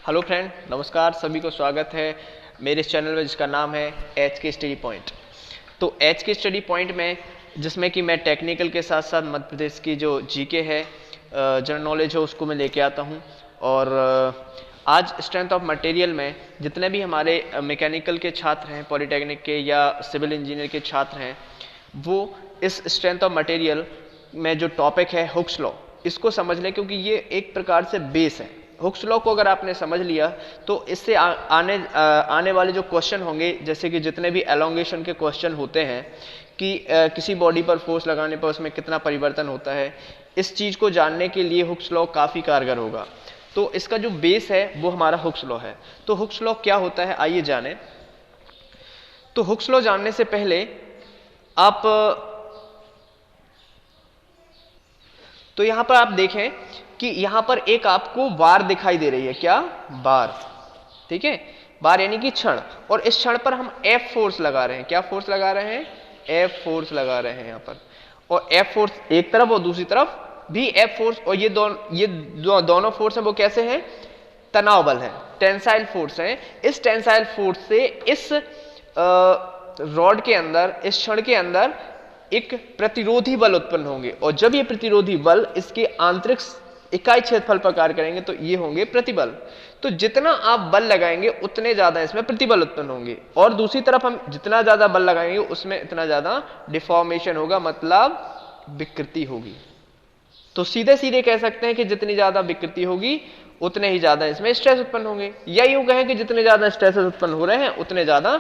Hello friend, नमस्कार। सभी को स्वागत है मेरे इस चैनल में जिसका नाम है एच के स्टडी पॉइंट। तो एच के स्टडी पॉइंट में जिसमें कि मैं टेक्निकल के साथ साथ मध्य प्रदेश की जो जीके है, जनरल नॉलेज है, उसको मैं लेके आता हूँ। और आज स्ट्रेंथ ऑफ मटेरियल में जितने भी हमारे मैकेनिकल के छात्र हैं, पॉलीटेक्निक के या सिविल इंजीनियर के छात्र हैं, वो इस स्ट्रेंथ ऑफ मटेरियल में जो टॉपिक है हुक्स लॉ, इसको समझ लें, क्योंकि ये एक प्रकार से बेस है। हुक्स लॉ को अगर आपने समझ लिया तो इससे आने वाले जो क्वेश्चन होंगे, जैसे कि जितने भी एलोंगेशन के क्वेश्चन होते हैं कि किसी बॉडी पर फोर्स लगाने पर उसमें कितना परिवर्तन होता है, इस चीज को जानने के लिए हुक्स लॉ काफी कारगर होगा। तो इसका जो बेस है वो हमारा हुक्स लॉ है। तो हुक्स लॉ क्या होता है, आइए जाने। तो हुक्स लॉ जानने से पहले आप तो यहां पर आप देखें कि यहां पर एक आपको बार दिखाई दे रही है। क्या बार? ठीक है, बार यानी कि क्षण। और इस क्षण पर हम एफ फोर्स लगा रहे हैं। क्या फोर्स लगा रहे हैं? एफ फोर्स लगा रहे हैं यहां पर। और एफ फोर्स एक तरफ और दूसरी तरफ भी एफ फोर्स। और ये दोनों फोर्स है वो कैसे हैं? तनाव बल है, टेंसाइल फोर्स है। इस टेंसाइल फोर्स से इस रॉड के अंदर, इस क्षण के अंदर एक प्रतिरोधी बल उत्पन्न होंगे। और जब ये प्रतिरोधी बल इसके आंतरिक इकाई क्षेत्रफल पर कार्य करेंगे तो ये होंगे प्रतिबल। तो जितना आप बल लगाएंगे उतने ज्यादा इसमें प्रतिबल उत्पन्न होंगे। और दूसरी तरफ हम जितना ज्यादा बल लगाएंगे उसमें इतना ज्यादा डिफॉर्मेशन होगा, मतलब विकृति होगी। तो सीधे सीधे कह सकते हैं कि जितनी ज्यादा विकृति होगी उतने ही ज्यादा इसमें स्ट्रेस उत्पन्न होंगे, या यूं कहें कि जितने ज्यादा स्ट्रेस उत्पन्न हो रहे हैं उतने ज्यादा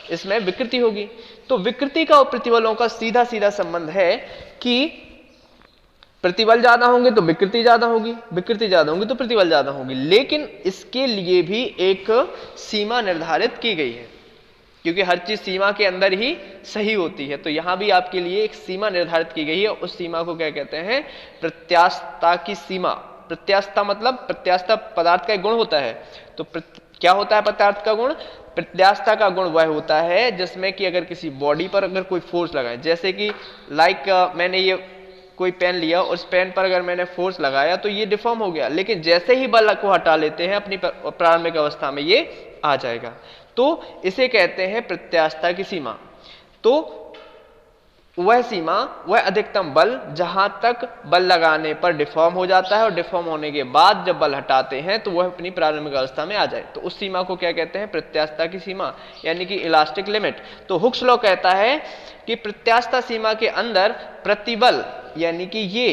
इसमें विकृति होगी। तो विकृति का और प्रतिबलों का सीधा सीधा संबंध है कि प्रतिबल ज्यादा होंगे तो विकृति ज्यादा होगी, विकृति ज्यादा होंगी तो प्रतिबल ज्यादा होगी। लेकिन इसके लिए भी एक सीमा निर्धारित की गई है, क्योंकि हर चीज सीमा के अंदर ही सही होती है। तो यहां भी आपके लिए एक सीमा निर्धारित की गई है। उस सीमा को क्या कहते हैं? प्रत्यास्थता की सीमा। प्रत्यास्थता मतलब प्रत्यास्थता पदार्थ का एक गुण होता है। तो क्या होता है पदार्थ का गुण? प्रत्यास्थता का गुण वह होता है जिसमें कि अगर किसी बॉडी पर अगर कोई फोर्स लगाए, जैसे कि मैंने ये कोई पेन लिया, उस पेन पर अगर मैंने फोर्स लगाया तो ये डिफॉर्म हो गया, लेकिन जैसे ही बल को हटा लेते हैं अपनी प्रारंभिक अवस्था में ये आ जाएगा। तो इसे कहते हैं प्रत्यास्थता की सीमा। तो वह सीमा, वह अधिकतम बल जहां तक बल लगाने पर डिफॉर्म हो जाता है और डिफॉर्म होने के बाद जब बल हटाते हैं तो वह अपनी प्रारंभिक अवस्था में आ जाए, तो उस सीमा को क्या कहते हैं? प्रत्यास्थता की सीमा, यानी कि इलास्टिक लिमिट। तो हुक्स लॉ कहता है कि प्रत्यास्थता सीमा के अंदर प्रतिबल यानी कि ये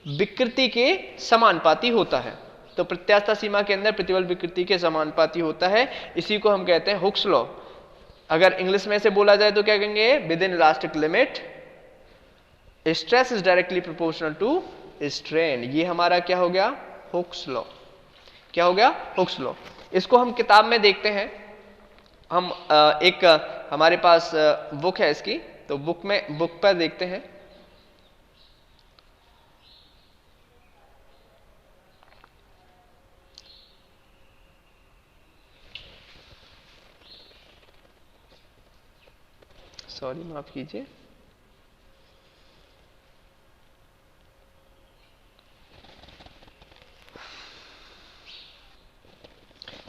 विकृति के समानुपाती होता है। तो प्रत्यास्थता सीमा के अंदर प्रतिबल विकृति के समानुपाती होता है। इसी को हम कहते हैं हुक्स लॉ। अगर इंग्लिश में से बोला जाए तो क्या कहेंगे? Within elastic limit stress is directly proportional to strain. ये हमारा क्या हो गया? Hooke's law. क्या हो गया? Hooke's law. इसको हम किताब में देखते हैं। हम एक हमारे पास बुक है इसकी, तो बुक पर देखते हैं। सॉरी, माफ कीजिए।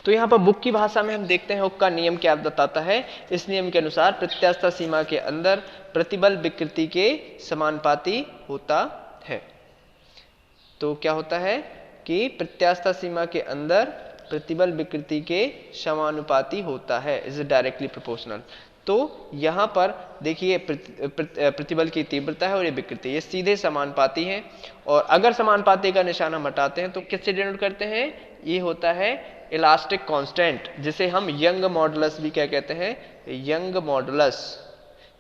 तो यहां पर बुक की भाषा में हम देखते हैं हुक का नियम क्या बताता है। इस नियम के अनुसार प्रत्यास्थता सीमा के अंदर प्रतिबल विकृति के समानुपाती होता है। तो क्या होता है कि प्रत्यास्थता सीमा के अंदर प्रतिबल विकृति के समानुपाती होता है, इज डायरेक्टली प्रोपोर्शनल। तो यहां पर देखिए प्रतिबल की तीव्रता है और ये विकृति, ये सीधे समानुपाती हैं। और अगर समानुपाती का निशान हम हटाते हैं तो किससे डिनोट करते हैं? ये होता है इलास्टिक कांस्टेंट, जिसे हम यंग मॉडुलस भी क्या कहते हैं? Young modulus.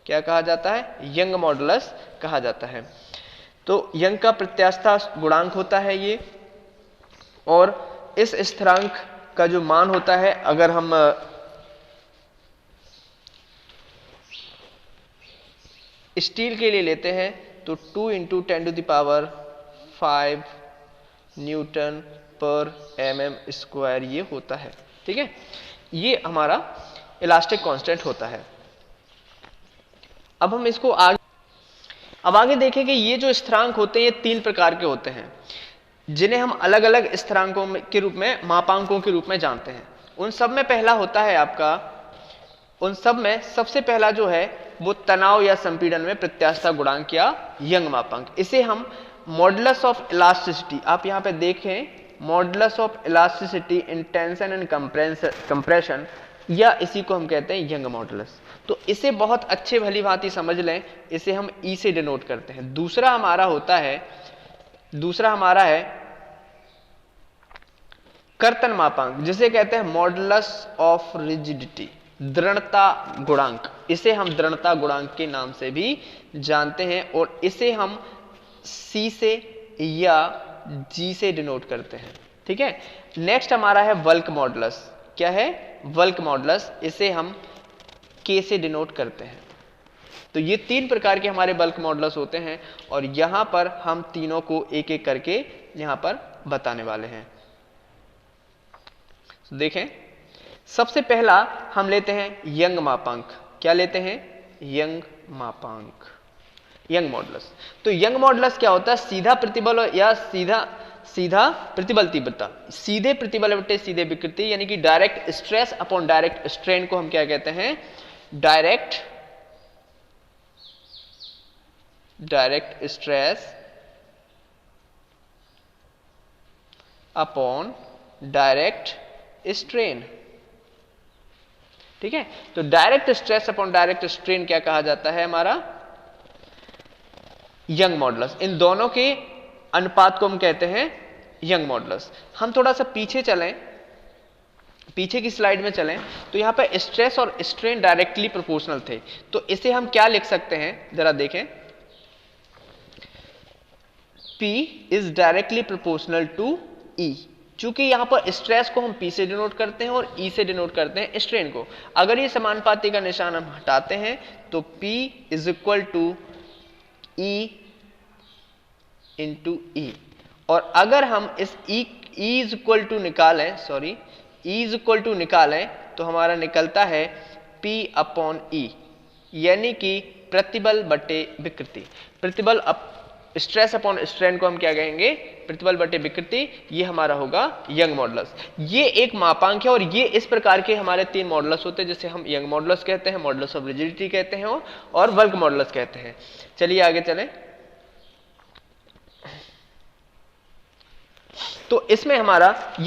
क्या कहा जाता है? यंग मॉडुलस कहा जाता है। तो यंग का प्रत्यास्थता गुणांक होता है ये। और इस स्थिरांक का जो मान होता है, अगर हम स्टील के लिए लेते हैं तो 2 × 10⁵ न्यूटन पर mm² ये होता है। ठीक है, ये हमारा इलास्टिक कांस्टेंट होता है। अब हम इसको आगे देखें कि ये जो स्थिरांक होते हैं ये 3 प्रकार के होते हैं। जिन्हें हम अलग अलग स्थिरांकों के रूप में, मापांकों के रूप में जानते हैं। उन सब में पहला होता है आपका, उन सब में सबसे पहला जो है वो तनाव या संपीड़न में प्रत्यास्थता गुणांक या यंग मापांक। इसे हम मॉडुलस ऑफ इलास्टिसिटी, आप यहां पे देखें, modulus of elasticity in tension and compression, या इसी को हम कहते हैं यंग मॉडुलस। तो इसे बहुत अच्छे भली भांति समझ लें, इसे हम ई से डिनोट करते हैं। दूसरा हमारा है कर्तन मापांक, जिसे कहते हैं मॉडुलस ऑफ रिजिडिटी, दृढ़ता गुणांक। इसे हम दृढ़ता गुणांक के नाम से भी जानते हैं, और इसे हम सी से या जी से डिनोट करते हैं। ठीक है। नेक्स्ट हमारा है वल्क मॉडुलस। क्या है? Walk modulus. इसे हम के से डिनोट करते हैं। तो ये 3 प्रकार के हमारे बल्क मॉडुलस होते हैं, और यहां पर हम तीनों को एक एक करके यहां पर बताने वाले हैं। देखें, सबसे पहला हम लेते हैं यंग मापांक। क्या लेते हैं? यंग मापांक, यंग मॉडुलस। तो यंग मॉडुलस क्या होता है? सीधा प्रतिबल या सीधा प्रतिबल तीव्रता, सीधे प्रतिबल बटे सीधे विकृति, यानी कि direct stress upon direct strain को हम क्या कहते हैं? Direct stress upon direct strain. ठीक है। तो direct stress upon direct strain क्या कहा जाता है? हमारा यंग मॉडुलस। इन दोनों के अनुपात को हम कहते हैं यंग मॉडुलस। हम थोड़ा सा पीछे चलें, पीछे की स्लाइड में चलें, तो यहां पर स्ट्रेस और स्ट्रेन डायरेक्टली प्रोपोर्शनल थे। तो इसे हम क्या लिख सकते हैं? जरा देखें, P is directly proportional to E। चूंकि यहां पर स्ट्रेस को हम P से डिनोट करते हैं और E से डिनोट करते हैं स्ट्रेन को। अगर ये समानुपाती का निशान हम हटाते हैं तो P is equal to E into E। और अगर हम इस E इज इक्वल टू निकालें, E इज इक्वल टू निकालें, तो हमारा निकलता है P अपॉन E, यानी कि प्रतिबल बटे विकृति। प्रतिबल स्ट्रेस अपॉन स्ट्रेन को हम क्या कहेंगे? प्रतिबल बटे विकृति। ये हमारा होगा यंग मॉडुलस। ये एक मापांक है, और ये इस प्रकार के हमारे 3 मॉडुलस होते हैं, जिसे हम यंग मॉडुलस कहते हैं, मॉडुलस ऑफ रिजिडिटी कहते हैं, और वल्क मॉडुलस कहते हैं। चलिए आगे चलें। तो इसमें ये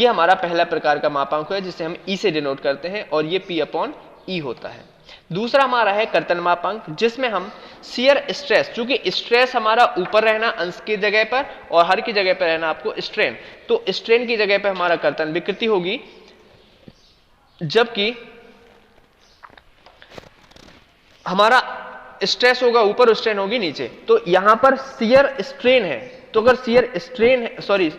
हमारा पहला प्रकार का मापांक है, जिसे हम ई से डिनोट करते हैं, और ये P अपॉन ई होता है। दूसरा हमारा है कर्तन मापांक, जिसमें हम शियर स्ट्रेस, चूंकि स्ट्रेस हमारा ऊपर रहना अंश की जगह पर और हर की जगह पर रहना आपको स्ट्रेन, तो स्ट्रेन की जगह पर हमारा कर्तन विकृति होगी, जबकि हमारा स्ट्रेस होगा ऊपर और स्ट्रेन होगी नीचे। तो यहां पर शियर स्ट्रेन है, तो अगर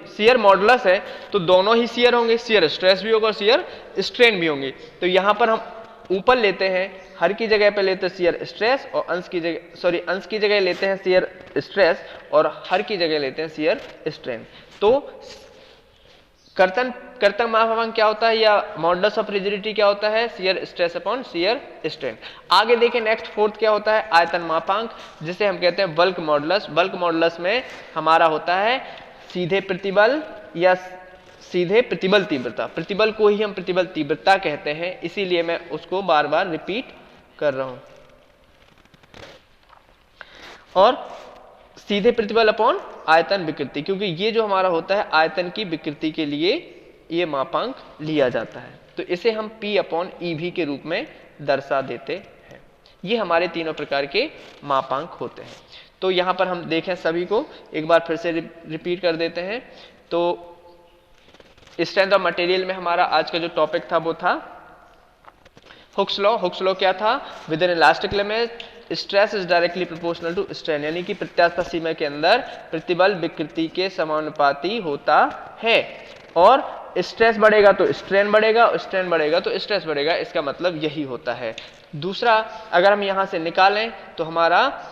शियर मॉडुलस है तो दोनों ही शियर होंगे, शियर स्ट्रेस भी होगा और शियर स्ट्रेन भी होंगे। तो यहां पर हम ऊपर लेते हैं, हर की जगह पे लेते हैं शियर स्ट्रेस, और अंश की जगह लेते हैं शियर स्ट्रेस, और हर की जगह लेते हैं शियर स्ट्रेन। तो कर्तन मापांक क्या होता है, या मॉडुलस ऑफ रिजिडिटी क्या होता है? Shear stress upon shear strain. आगे देखें, नेक्स्ट फोर्थ क्या होता है? आयतन मापांक, जिसे हम कहते हैं बल्क मॉडुलस। बल्क मॉडुलस में हमारा होता है सीधे प्रतिबल या सीधे प्रतिबल तीव्रता। प्रतिबल को ही हम प्रतिबल तीव्रता कहते हैं, इसीलिए मैं उसको बार बार रिपीट कर रहा हूं। और सीधे प्रतिबल अपॉन आयतन विकृति, क्योंकि ये जो हमारा होता है आयतन की विकृति के लिए ये मापांक लिया जाता है। तो इसे हम P अपॉन ई भी के रूप में दर्शा देते हैं। ये हमारे तीनों प्रकार के मापांक होते हैं। तो यहां पर हम देखें, सभी को एक बार फिर से रिपीट कर देते हैं। तो स्ट्रेंथ ऑफ मटेरियल में हमारा आज का जो टॉपिक था वो था हुक्स लॉ। हुक्स लॉ क्या था? Within elastic limit stress is directly proportional to strain, यानी कि प्रत्यास्थ सीमा के अंदर प्रतिबल विकृति के समानुपाती होता है, और स्ट्रेस बढ़ेगा तो स्ट्रेन बढ़ेगा, और स्ट्रेन बढ़ेगा तो स्ट्रेस बढ़ेगा। इसका मतलब यही होता है। दूसरा, अगर हम यहां से निकालें तो हमारा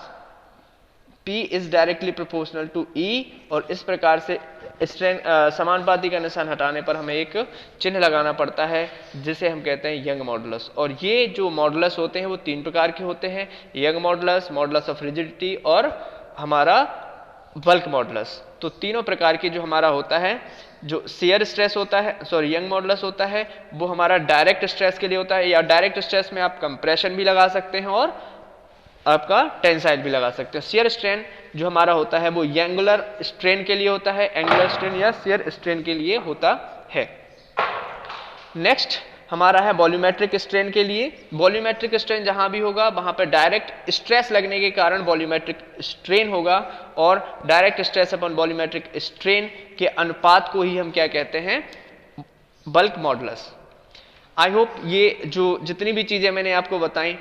P is directly proportional to E, और इस प्रकार से स्ट्रेन समानुपाती का निशान हटाने पर हमें एक चिन्ह लगाना पड़ता है, जिसे हम कहते हैं यंग मॉडुलस। और ये जो मॉडुलस होते हैं वो 3 प्रकार के होते हैं: young modulus, modulus of rigidity, और हमारा बल्क मॉडुलस। तो तीनों प्रकार की जो हमारा होता है, जो शियर स्ट्रेस होता है, सॉरी यंग मॉडुलस होता है, वो हमारा डायरेक्ट स्ट्रेस के लिए होता है, या डायरेक्ट स्ट्रेस में आप कंप्रेशन भी लगा सकते हैं और आपका टेंसाइल भी लगा सकते हैं। शियर स्ट्रेन जो हमारा होता है वो एंगुलर स्ट्रेन के लिए होता है, एंगुलर स्ट्रेन या शियर स्ट्रेन के लिए होता है। नेक्स्ट हमारा है वॉल्यूमेट्रिक स्ट्रेन के लिए। वॉल्यूमेट्रिक स्ट्रेन जहां भी होगा वहां पर डायरेक्ट स्ट्रेस लगने के कारण वॉल्यूमेट्रिक स्ट्रेन होगा, और direct stress upon volumetric strain के अनुपात को ही हम क्या कहते हैं, बल्क मॉडुलस। आई होप ये जो जितनी भी चीजें मैंने आपको बताई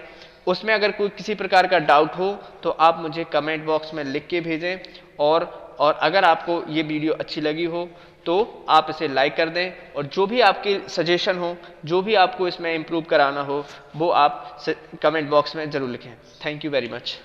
उसमें अगर कोई किसी प्रकार का डाउट हो तो आप मुझे कमेंट बॉक्स में लिख के भेजें, और अगर आपको ये वीडियो अच्छी लगी हो तो आप इसे लाइक कर दें, और जो भी आपकी सजेशन हो, जो भी आपको इसमें इम्प्रूव कराना हो, वो आप कमेंट बॉक्स में ज़रूर लिखें। Thank you very much.